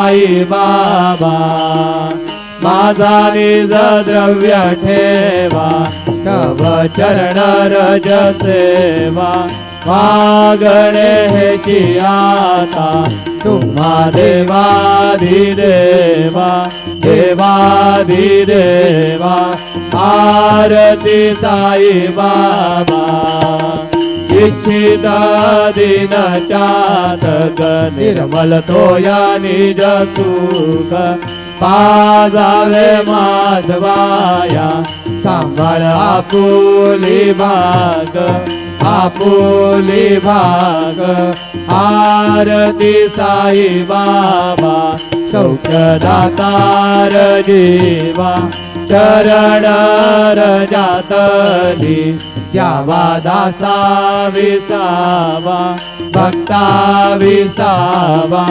आई बाबा माझा निज द्रव्य ठेवा तव चरण रज सेवा मागणे हेची आता तुम्हा देवाधिदेवा देवाधिदेवा आरती साई बाबा इच्छित दिन चातक निर्मल तोया निज सुख पाजावे माधवाया सांभाळ आपुली भाग आपुली भाग आरती साई बाबा सौख्यदातार जीवा चरण रजातली द्यावा दासा विसावा भक्ता विसावा